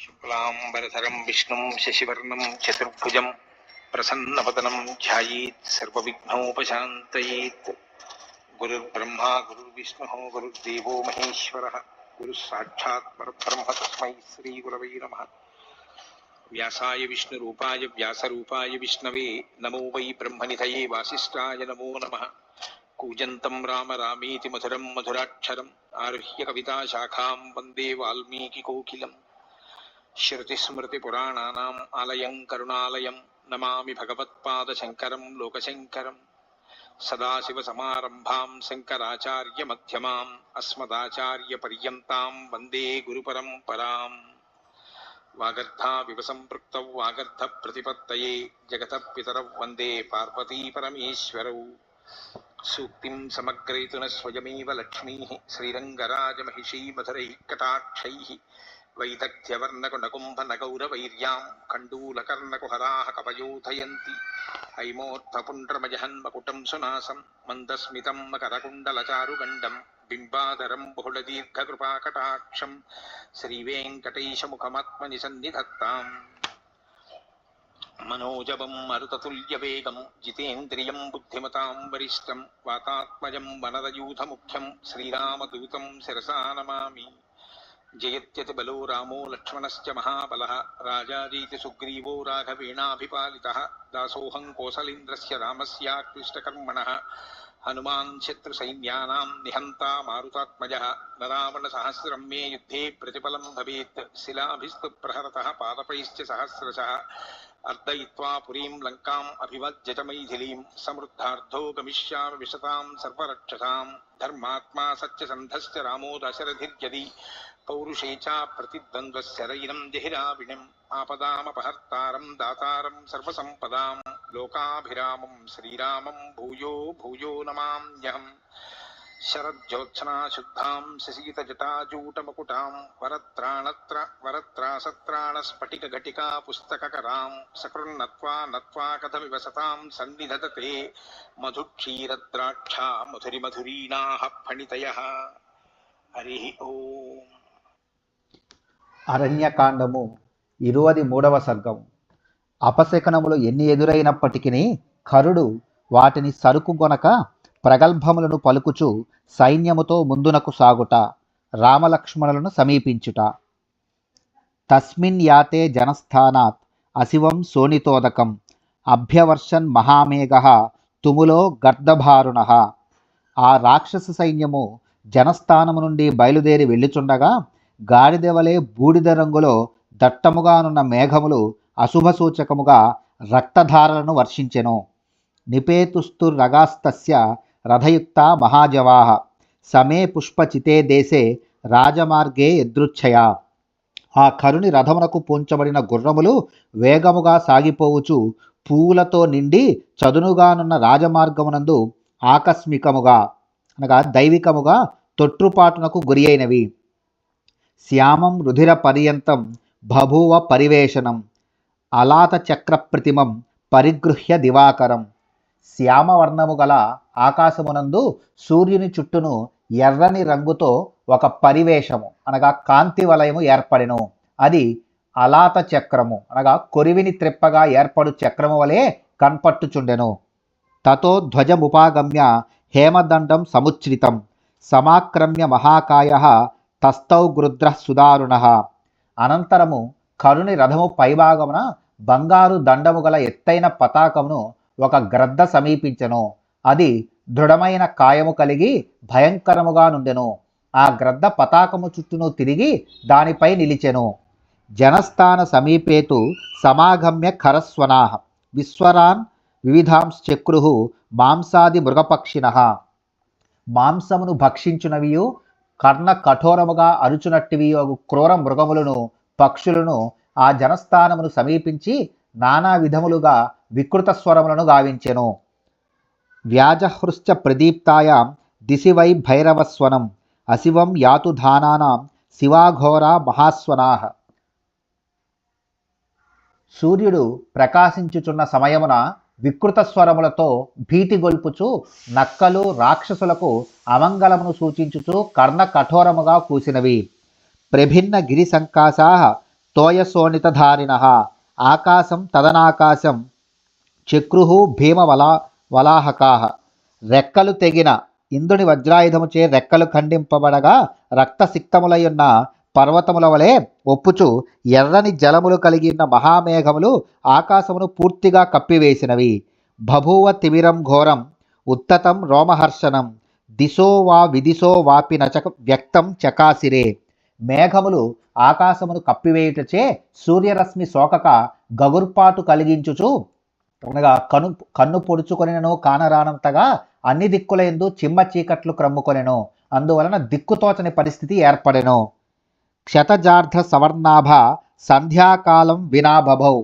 శుక్లాంబరధరం విష్ణుం శశివర్ణం చతుర్భుజం ప్రసన్నవదనం ధ్యాయేత్ సర్వవిఘ్నోపశాంతయేత్. గురుర్బ్రహ్మా గురుర్విష్ణుః గురుర్దేవో మహేశ్వరః గురుః సాక్షాత్ పరబ్రహ్మ తస్మై శ్రీ గురవై నమః. వ్యాసాయ విష్ణురూపాయ వ్యాసరూపాయ విష్ణవే నమో వై బ్రహ్మనిధయే వాసిష్ఠాయ నమో నమః. కూజంతం రామ రామేతి మధురం మధురాక్షరం ఆరుహ్య కవితాశాఖాం వందే వాల్మీకికోకిలం. శ్రుతిస్మృతిపురాణానాం ఆలయం కరుణాలయం నమామి భగవత్పాదశంకరం లోకశంకరం. సదాశివసమారంభాం శంకరాచార్యమధ్యమాం అస్మదాచార్యపర్యంతాం వందే గురుపరంపరాం. వాగర్ధావివ సంపృక్తౌ వాగర్ధప్రతిపత్తయే జగతః పితరౌ వందే పార్వతీపరమేశ్వరౌ. సూక్తిం సమగ్రయతున స్వయమేవ లక్ష్మీః శ్రీరంగరాజమహిషీ మధురైః కటాక్షైః. వైదగ్ధ్యవర్ణకునకుంభనగౌరవైర్యాం కండూలకర్ణకుహరాः కవయోధయంతి. హైమోర్ధపుండ్రమజహన్మకుటం సునాసం మందస్మితం మకరకుండలచారుగండం బింబాధరం బహుళదీర్ఘకృపాకటాక్షం శ్రీవేంకటేశముఖమాత్మని సన్నిధత్తాం. మనోజవం మరుతతుల్యవేగం జితేంద్రియం బుద్ధిమతాం వరిష్టం వాతాత్మజం వనరయూథముఖ్యం శ్రీరామదూతం శిరసా నమామి. జయత్యతి బలో రామో లక్ష్మణశ్చ మహాబలః రాజాజీతి సుగ్రీవో రాఘవేణాభిపాలితః. దాసోహం కోసలేంద్రస్య రామస్యాక్లిష్టకర్మణః హనుమాన్ శత్రుసైన్యానాం నిహంతా మారుతాత్మజః. రావణసహస్రం మే యుద్ధే ప్రతిఫలం భవేత్ శిలాభిస్తు ప్రహరతః పాదపైశ్చ సహస్రశః. అర్దయిత్వా పురీం లంకాం అభివజ్యత మైథిలీం సమృద్ధార్థో గమిష్యామి విశతాం సర్వరక్షసాం. ధర్మాత్మా సత్యసంధశ్చ రామో దశరథిర్యది పౌరుషే చ ప్రతిద్వంద్వశరైరం జహిరావిణం. ఆపదామపహర్తారం దాతారం సర్వసంపదాం లోకాభిరామం శ్రీరామం భూయో భూయో నమామ్యహం. శరజ్యోత్సనా శుద్ధాం శశీతజటాజూటమకుటాం వరత్రాసత్రాణస్ఫటికఘటికా పుస్తకకరాం. సకృన్నత్వా నత్వా కథమివ సతాం సన్నిధతతే మధుక్షీరద్రాక్షా మధురిమధురీణాః ఫణితయః. హరి ఓం. అరణ్యకాండము 23వ సర్గము. అపశకనములు ఎన్ని ఎదురైనప్పటికీ కరుడు వాటిని సరుకుగొనక ప్రగల్భములను పలుకుచు సైన్యముతో ముందునకు సాగుట, రామలక్ష్మణులను సమీపించుట. తస్మిన్ యాతే జనస్థానాత్ అశివం శోణితోదకం అభ్యవర్షన్ మహామేఘః తుములో గర్దభారుణః. ఆ రాక్షస సైన్యము జనస్థానము నుండి బయలుదేరి వెళ్ళుచుండగా గాడిదెవలే బూడిద రంగులో దట్టముగానున్న మేఘములు అశుభసూచకముగా రక్తధారలను వర్షించెను. నిపేతుస్తురగాస్తస్య రథయుక్త మహాజవాః సమే పుష్పచితే దేశే రాజమార్గే యదృచ్ఛయా. ఆ కరుని రథమునకు పూంచబడిన గుర్రములు వేగముగా సాగిపోవుచు పూలతో నిండి చదునుగానున్న రాజమార్గమునందు ఆకస్మికముగా అనగా దైవికముగా తొట్రుపాటునకు గురి అయినవి. శ్యామం రుధిర పర్యంతం బభూవ పరివేషణం అలాత చక్ర ప్రతిమం పరిగృహ్య దివాకరం. శ్యామవర్ణము గల ఆకాశమునందు సూర్యుని చుట్టూను ఎర్రని రంగుతో ఒక పరివేషము అనగా కాంతి వలయము ఏర్పడెను. అది అలాత చక్రము అనగా కొరివిని త్రిప్పగా ఏర్పడు చక్రము వలె కన్పట్టుచుండెను. తతో ధ్వజముపాగమ్య హేమదండం సముచ్రితం సమాక్రమ్య మహాకాయః తస్థౌ గృద్రః సుదారుణః. అనంతరము కరుని రథము పైభాగమున బంగారు దండము గల ఎత్తైన పతాకమును ఒక గ్రద్ద సమీపించెను. అది దృఢమైన కాయము కలిగి భయంకరముగా నుండెను. ఆ గ్రద్ద పతాకము చుట్టూను తిరిగి దానిపై నిలిచెను. జనస్థాన సమీపేతు సమాగమ్య ఖరస్వనాః విశ్వరాన్ వివిధాంశ్చక్రుః మాంసాది మృగపక్షిణః. మాంసమును భక్షించునవియు కర్ణ కఠోరముగా అరుచునట్టివియు క్రూర మృగములను పక్షులను ఆ జనస్థానమును సమీపించి నానా విధములుగా వికృత స్వరములను గావించెను. వ్యాజహృశ్చ ప్రదీప్తాయాం దిశి వై భైరవస్వనం అశివం యాతు ధానానాం శివాఘోరా మహాస్వనాః. సూర్యుడు ప్రకాశించుచున్న సమయమున వికృత స్వరములతో భీతి గొల్పుచు నక్కలు రాక్షసులకు అమంగళమును సూచించుచు కర్ణ కఠోరముగా కూసినవి. ప్రభిన్న గిరి సంకాశా తోయసోనితధారిణః ఆకాశం తదనాకాశం చక్రుః భీమవలాహకాః. రెక్కలు తెగిన ఇంద్రుని వజ్రాయుధముచే రెక్కలు ఖండింపబడగా రక్తసిక్తములయున్న పర్వతముల వలె ఒప్పుచు ఎర్రని జలములు కలిగిన మహామేఘములు ఆకాశమును పూర్తిగా కప్పివేసినవి. బభూవ తిమిరం ఘోరం ఉత్తతం రోమహర్షణం దిశో వా విదిశో వాపి నచక వ్యక్తం చకాసిరే. మేఘములు ఆకాశమును కప్పివేయుటచే సూర్యరశ్మి సోకక గగుర్పాటు కలిగించుచు అనగా కన్ను పొడుచుకొనినను కానరానంతగా అన్ని దిక్కులందు చిమ్మ చీకట్లు క్రమ్ముకొనెను. అందువలన దిక్కుతోచని పరిస్థితి ఏర్పడెను. క్షతజార్ధ సవర్ణాభ సంధ్యాకాలం వినాబభౌ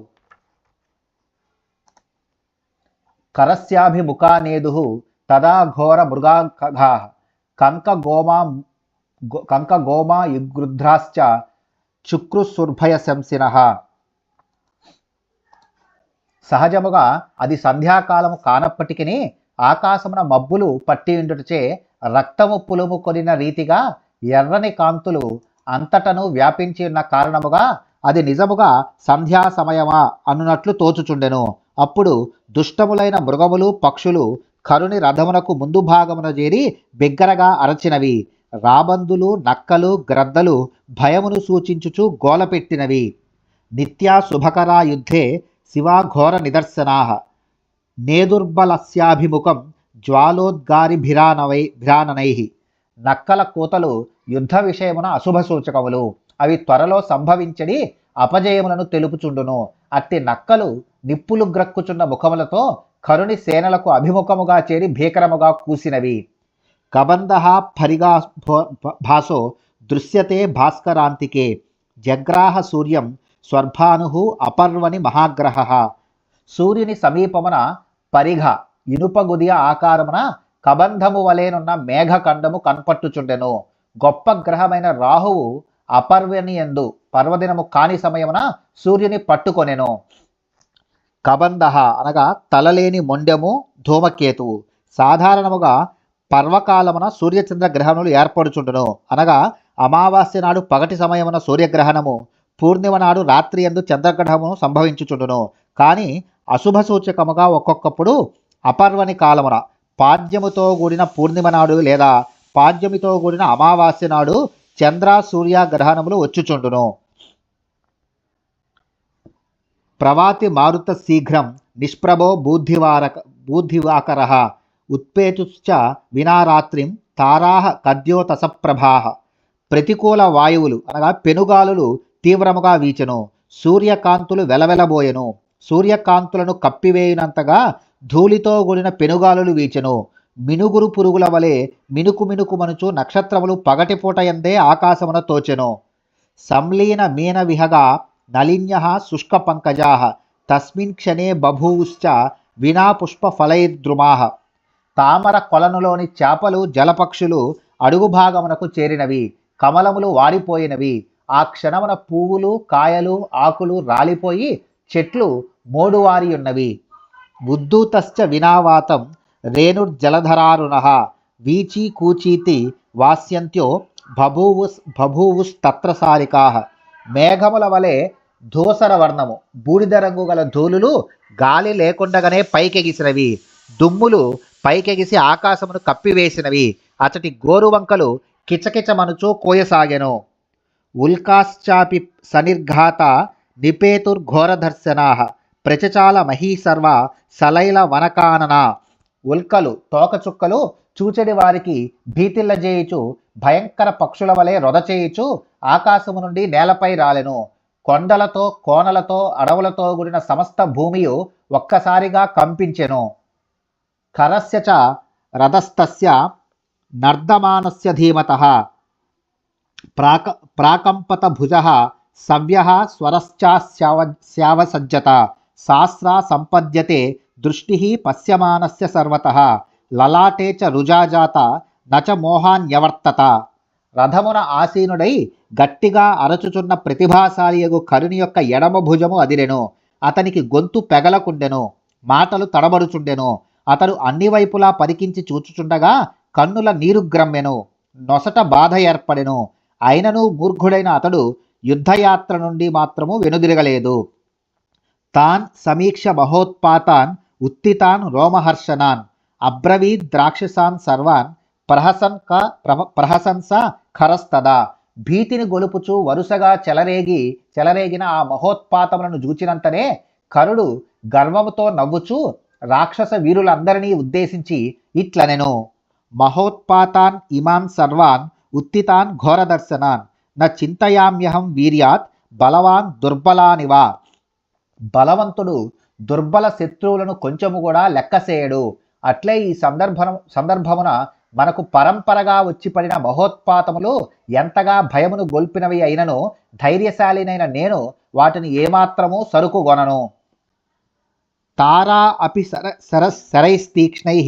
కరస్యాభిముఖానేదుః తదా ఘోర మృగాంకఘాః కంకగోమా యుగృధ్రాశ్చ చుక్రుసుర్భయశంసినః. సహజముగా అది సంధ్యాకాలము కానప్పటికీ ఆకాశమున మబ్బులు పట్టి ఉండుటచే రక్తము పులుము కొనిన రీతిగా ఎర్రని కాంతులు అంతటను వ్యాపించి ఉన్న కారణముగా అది నిజముగా సంధ్యా సమయమా అన్నట్లు తోచుచుండెను. అప్పుడు దుష్టములైన మృగములు పక్షులు కరుని రథమునకు ముందు భాగమున చేరి బిగ్గరగా అరచినవి. రాబందులు నక్కలు గ్రద్దలు భయమును సూచించుచు గోలపెట్టినవి. నిత్యా శుభకరా యుద్ధే శివాఘోర నిదర్శనాః నేదుర్బలస్యాభిముఖం జ్వాలోద్గారిభిరాననైః. నక్కల కూతలు యుద్ధ విషయమున అశుభ సూచకములు. అవి త్వరలో సంభవించడి అపజయములను తెలుపుచుండును. అట్టి నక్కలు నిప్పులు గ్రక్కుచున్న ముఖములతో కరుని సేనలకు అభిముఖముగా చేరి భీకరముగా కూసినవి. కబంధః పరిగా భాసో దృశ్యతే భాస్కరాంతికే జగ్రాహ సూర్యం స్వర్భాను అపర్వని మహాగ్రహ. సూర్యుని సమీపమున పరిఘ ఇనుపగుదియ ఆకారమున కబంధము వలెనున్న మేఘఖండము కనపట్టుచుండెను. గొప్ప గ్రహమైన రాహువు అపర్వని యందు పర్వదినము కాని సమయమున సూర్యుని పట్టుకొనెను. కబంధః అనగా తలలేని మొండెము ధూమకేతువు. సాధారణముగా పర్వకాలమున సూర్యచంద్ర గ్రహణములు ఏర్పడుచుండును. అనగా అమావాస్య నాడు పగటి సమయమున సూర్యగ్రహణము, పూర్ణిమ నాడు రాత్రి యందు చంద్రగ్రహణము సంభవించుచుండును. కానీ అశుభ సూచకముగా ఒక్కొక్కప్పుడు అపర్వని కాలమున పాడ్యముతో కూడిన పూర్ణిమ నాడు లేదా పాడ్యమితో కూడిన అమావాస్య నాడు చంద్ర సూర్య గ్రహణములు వచ్చుచుండును. ప్రవాతి మారుత శీఘ్రం నిష్ప్రభో బూద్ధివాకరః ఉత్పేతుశ్చ వినారాత్రిం తారాః కద్యోతసప్రభాః. ప్రతికూల వాయువులు అనగా పెనుగాలులు తీవ్రముగా వీచెను. సూర్యకాంతులు వెలవెలబోయెను. సూర్యకాంతులను కప్పివేయునంతగా ధూళితో కూడిన పెనుగాలులు వీచెను. మినుగురు పురుగుల వలె మినుకు మనుచు నక్షత్రములు పగటిపూట యందే ఆకాశమున తోచెను. సంలీన మీన విహగా నలిన్యః శుష్క పంకజాః తస్మిన్ క్షణే బభూవుశ్చ వినా పుష్ప ఫలైర్ద్రుమాః. తామర కొలనులోని చేపలు జలపక్షులు అడుగు భాగమునకు చేరినవి. కమలములు వాడిపోయినవి. ఆ క్షణమున పువ్వులు కాయలు ఆకులు రాలిపోయి చెట్లు మోడువారి ఉన్నవి. ఉద్దూతశ్చ వినావాతం రేణుర్జలధరారుణః వీచీ కూచీతి వాస్యంత్యో బభూవుస్తత్ర సారికాః. మేఘముల వలె ధూసర వర్ణము బూడిద రంగు గల ధూళులు గాలి లేకుండగానే పైకెగిసినవి. దుమ్ములు పైకెగిసి ఆకాశమును కప్పివేసినవి. అచటి గోరువంకలు కిచకిచమనుచూ కోయసాగెను. ఉల్కాశ్చాపి సనిర్ఘాత నిపేతుర్ఘోరదర్శనాః ప్రచచాల మహీసర్వ సలైల వనకాననా. ఉల్కలు తోకచుక్కలు చూచెడి వారికి భీతిల్లజేయుచు భయంకర పక్షుల వలె రొదచేయుచు ఆకాశము నుండి నేలపై రాలెను. కొండలతో కోనలతో అడవులతో కూడిన సమస్త భూమియు ఒక్కసారిగా కంపించెను. కరస్య చ రథస్తస్య నర్దమానస్య ధీమతః ప్రాకంపత భుజః సవ్యః స్వరశ్చాస్యావసజ్జత శాస్త్రా సంపద్యతే దృష్టిః పశ్యమానస్య సర్వతః లలాటే చ రుజాజాత నచ మోహాన్యవర్తత. రథమున ఆసీనుడై గట్టిగా అరచుచున్న ప్రతిభాశాలియగు కరుని యొక్క ఎడమ భుజము అదిరెను. అతనికి గొంతు పెగలకుండెను. మాటలు తడబడుచుండెను. అతడు అన్ని వైపులా పరికించి చూచుచుండగా కన్నుల నీరు గ్రమ్మెను. నొసట బాధ ఏర్పడెను. అయినను మూర్ఖుడైన అతడు యుద్ధయాత్ర నుండి మాత్రము వెనుదిరగలేదు. తాన్ సమీక్ష మహోత్పాతాన్ ఉత్థితాన్ రోమహర్షణాన్ అబ్రవీద్ ద్రాక్షసాన్ సర్వాన్ ప్రహసంస ఖరస్తదా. భీతిని గొలుపుచూ వరుసగా చెలరేగిన ఆ మహోత్పాతములను చూచినంతనే కరుడు గర్వముతో నవ్వుచూ రాక్షస వీరులందరినీ ఉద్దేశించి ఇట్లనెను: మహోత్పాతాన్ ఇమాన్ సర్వాన్ ఉత్థితాన్ ఘోరదర్శనాన్ న చింతయామ్యహం వీర్యాత్ బలవాన్ దుర్బలానివా. బలవంతుడు దుర్బల శత్రువులను కొంచెము కూడా లెక్కసేయడు. అట్లే ఈ సందర్భమున మనకు పరంపరగా వచ్చి పడిన మహోత్పాతములు ఎంతగా భయమును గొల్పినవి అయినను ధైర్యశాలినైన నేను వాటిని ఏమాత్రము సరుకుగొనను. తారా అపి శరైస్తీక్ష్ణై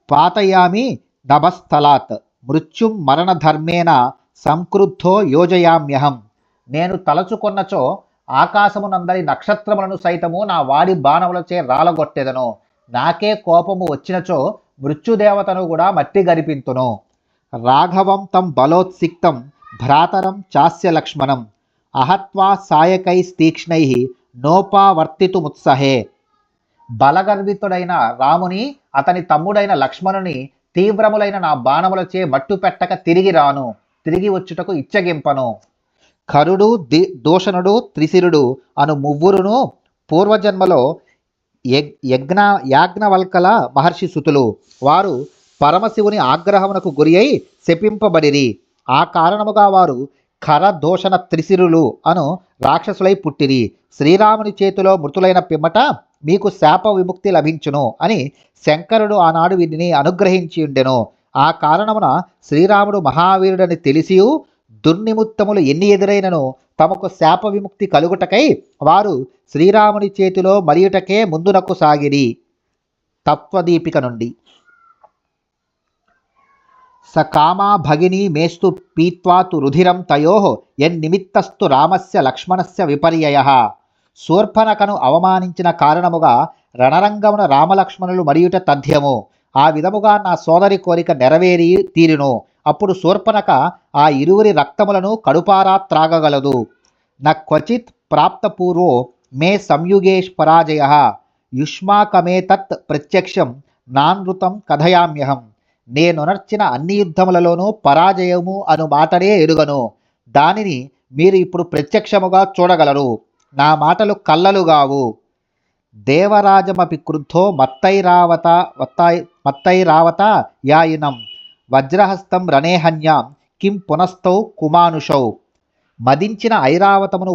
పాతయామి నభస్థలాత్ మృత్యుం మరణధర్మేణ సంక్రుద్ధో యోజయామ్యహం. నేను తలచుకొన్నచో ఆకాశమునందరి నక్షత్రములను సైతము నా వాడి బాణములచే రాలగొట్టెదను. నాకే కోపము వచ్చినచో మృత్యుదేవతను కూడా మట్టి గరిపింతును. రాఘవం తం బలోత్సిక్తం భ్రాతరం చాస్య లక్ష్మణం అహత్వా సాయకైస్తీక్ష్ణై నోపావర్తితుముత్సహే. బలగర్వితుడైన రాముని అతని తమ్ముడైన లక్ష్మణుని తీవ్రములైన నా బాణములచే మట్టు పెట్టక తిరిగి వచ్చుటకు ఇచ్చగింపను. కరుడు దూషణుడు త్రిశిరుడు అను మువ్వురును పూర్వజన్మలో యాజ్ఞవల్కల మహర్షి సుతులు. వారు పరమశివుని ఆగ్రహమునకు గురి అయి శపింపబడిరి. ఆ కారణముగా వారు ఖరదోషణ త్రిశిరులు అను రాక్షసులై పుట్టిరి. శ్రీరాముని చేతిలో మృతులైన పిమ్మట మీకు శాప విముక్తి లభించును అని శంకరుడు ఆనాడు వీరిని అనుగ్రహించి ఉండెను. ఆ కారణమున శ్రీరాముడు మహావీరుడని తెలిసియు దుర్నిముత్తములు ఎన్ని ఎదురైనను తమకు శాప విముక్తి కలుగుటకై వారు శ్రీరాముని చేతిలో మరియుటకే ముందునకు సాగిరి. తత్వదీపిక నుండి. స కామా భగినీ మేస్తు పీత్వాతు రుధిరం తయోః యన్నిమిత్తస్తు రామస్య లక్ష్మణస్య విపర్యయః. శూర్పణఖను అవమానించిన కారణముగా రణరంగమున రామలక్ష్మణులు మరియుట తథ్యము. ఆ విధముగా నా సోదరి కోరిక నెరవేరి తీరును. అప్పుడు శూర్పణఖ ఆ ఇరువురి రక్తములను కడుపారా త్రాగగలదు. న క్వచిత్ ప్రాప్తపూర్వో మే సంయుగేష్ పరాజయ యుష్మాకమేతత్ ప్రత్యక్షం నానృతం కథయామ్యహం. నేనొనర్చిన అన్ని యుద్ధములలోనూ పరాజయము అను మాటనే ఎరుగను. దానిని మీరు ఇప్పుడు ప్రత్యక్షముగా చూడగలరు. నా మాటలు కల్లలుగావు. దేవరాజమపి క్రుద్ధో మత్తైరావత యాయినం వజ్రహస్తం రణేహన్యాం కిం పునస్తౌ కుమానుషౌ. మదించిన ఐరావతమును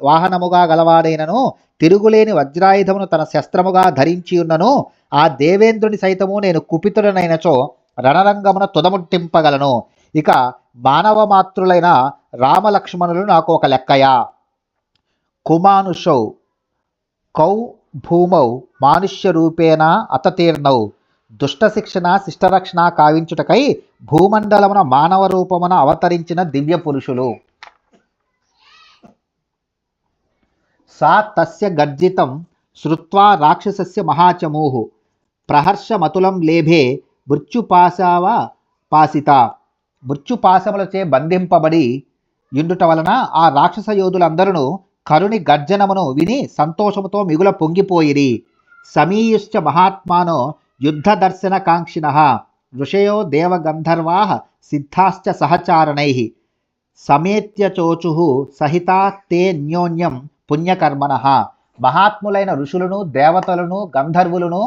వాహనముగా గలవాడైనను తిరుగులేని వజ్రాయుధమును తన శస్త్రముగా ధరించి ఉన్నను ఆ దేవేంద్రుని సైతము నేను కుపితుడనైనచో రణరంగమున తుదముట్టింపగలను. ఇక మానవ మాతృలైన రామలక్ష్మణులు నాకు ఒక లెక్కయా. కుమానుషౌ కౌ భూమౌ మానుష్య రూపేణ అతతీర్ణౌ. దుష్టశిక్షణ శిష్టరక్షణ కావించుటకై భూమండలమున మానవ రూపమున అవతరించిన దివ్య పురుషులు. సా తస్య గర్జితం శ్రుత్వా రాక్షసస్య మహాచమూః ప్రహర్షమతులం లేభే మృత్యుపాశిత. మృత్యుపాశములచే బంధింపబడి యుండుట వలన ఆ రాక్షస యోధులందరూ కరుని గర్జనమును విని సంతోషముతో మిగుల పొంగిపోయిరి. సమీయుశ్చ మహాత్మానో యుద్ధదర్శన కాంక్షిణః ఋషయో దేవగంధర్వా సిద్ధాశ్చ సహచారణైః సమేత్యచోచుః సహితా తే న్యోన్యం పుణ్యకర్మణః. మహాత్ములైన ఋషులను దేవతలను గంధర్వులను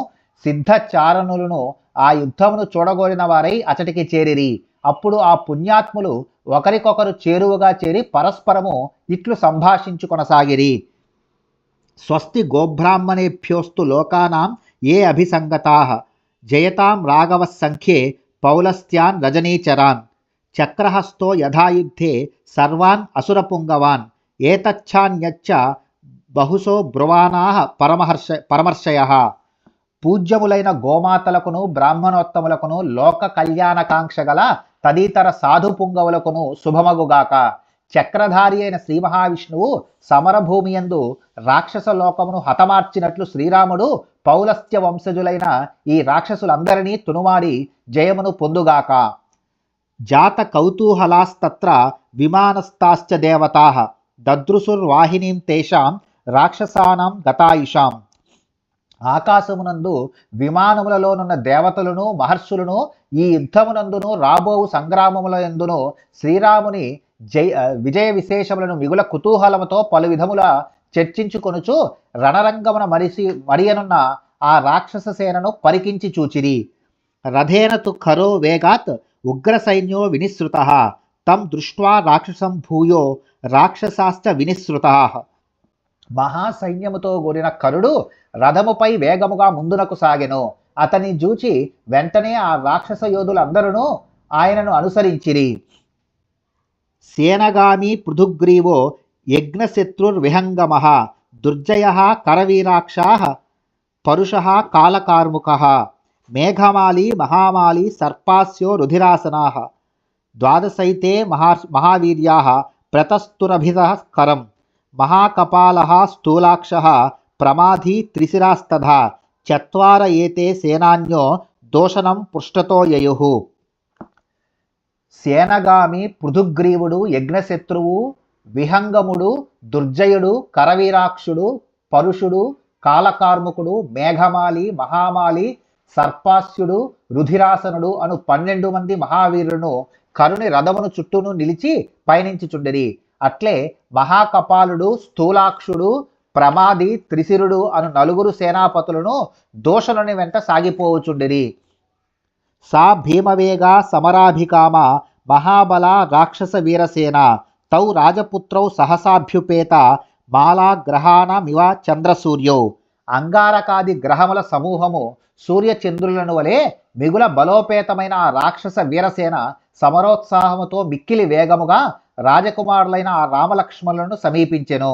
సిద్ధచారణులను ఆ యుద్ధమును చూడగోరిన వారై అచటికి చేరిరి. అప్పుడు ఆ పుణ్యాత్ములు ఒకరికొకరు చేరువగా చేరి పరస్పరము ఇట్లు సంభాషించుకొనసాగిరి. స్వస్తి గోబ్రాహ్మణేభ్యోస్తు లోకానాం ఏ అభిసంగతాః జయతాం రాఘవ సంఖ్యే పౌలస్త్యాన్ రజనీచరాన్ చక్రహస్తో యథాయుద్ధే సర్వాన్ అసురపుంగవాన్ ఏతచ్ఛాన్యచ్చ బహుశో బ్రువానాః పరమర్షయః. పూజ్యములైన గోమాతలకును బ్రాహ్మణోత్తములకును లోక కళ్యాణకాంక్ష గల తదితర సాధు పుంగవులకును శుభమగుగాక. చక్రధారి అయిన శ్రీ మహావిష్ణువు సమరభూమియందు రాక్షస లోకమును హతమార్చినట్లు శ్రీరాముడు పౌలస్త్య వంశజులైన ఈ రాక్షసులందరినీ తునుమాడి జయమును పొందుగాక. జాత కౌతూహలాస్తత్ర విమానస్తాశ్చ దేవతాః దదృశుర్వాహినీం తేషాం రాక్షసానాం గతాయుషాం. ఆకాశమునందు విమానములలోనున్న దేవతలను మహర్షులను ఈ యుద్ధమునందును రాబోవు సంగ్రామముల యందును శ్రీరాముని విజయ విశేషములను మిగుల కుతూహలముతో పలు విధముల చర్చించుకొనుచు రణరంగమున మరియనున్న ఆ రాక్షస సేనను పరికించి చూచిరి. రథేన తు ఖరో వేగాత్ ఉగ్ర సైన్యో వినిసృతః తం దృష్ట్వా రాక్షసం భూయో రాక్షసాశ్చ వినిసృతాః. మహాసైన్యముతో కూడిన కరుడు రథముపై వేగముగా ముందునకు సాగెను. అతన్ని చూచి వెంటనే ఆ రాక్షస యోధులందరూ ఆయనను అనుసరించిరి. సేనగామి పృథుగ్రీవో యజ్ఞశత్రుర్విహంగమః దుర్జయః కరవీరాక్షాః పరుషః కాలకార్ముకః మేఘమాలి మహామాలి సర్పాస్యో రుధిరాసనాః ద్వాదశైతే మహావీర్యాః ప్రతస్తురభితః కరం మహాకపాలః స్థూలాక్షః ప్రమాధీ త్రిశిరాస్తథా చత్వార ఏతే సేనాన్యో దోషణం పృష్ఠతో యయుః. సేనగామి పృథుగ్రీవుడు యజ్ఞశత్రువు విహంగముడు దుర్జయుడు కరవీరాక్షుడు పరుషుడు కాలకార్ముకుడు మేఘమాలి మహామాలి సర్పాస్యుడు రుధిరాసనుడు అను 12 మంది మహావీరులను కరుని రథమును చుట్టూను నిలిచి పయనించుచుండిరి. అట్లే మహాకపాలుడు స్థూలాక్షుడు ప్రమాది త్రిశిరుడు అను 4 సేనాపతులను దోషణుని వెంట సాగిపోవుచుండిరి. సా భీమవేగా సమరాభికామ మహాబల రాక్షస వీరసేన తౌ రాజపుత్రౌ సహసాభ్యుపేత మాలాగ్రహాణమివ చంద్రసూర్యౌ. అంగారకాది గ్రహముల సమూహము సూర్యచంద్రులను వలె మిగుల బలోపేతమైన ఆ రాక్షస వీరసేన సమరోత్సాహముతో మిక్కిలి వేగముగా రాజకుమారులైన ఆ రామలక్ష్మణులను సమీపించెను.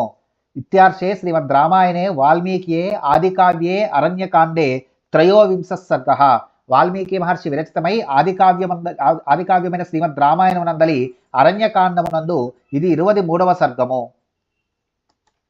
ఇత్యార్షే శ్రీమద్ రామాయణే వాల్మీకియే ఆదికావ్యే అరణ్యకాండే త్రయోవింశः సర్గः. వాల్మీకి మహర్షి విరచితమై ఆదికావ్యమైన శ్రీమద్ రామాయణమునందలి అరణ్యకాండమునందు ఇది 23వ సర్గము.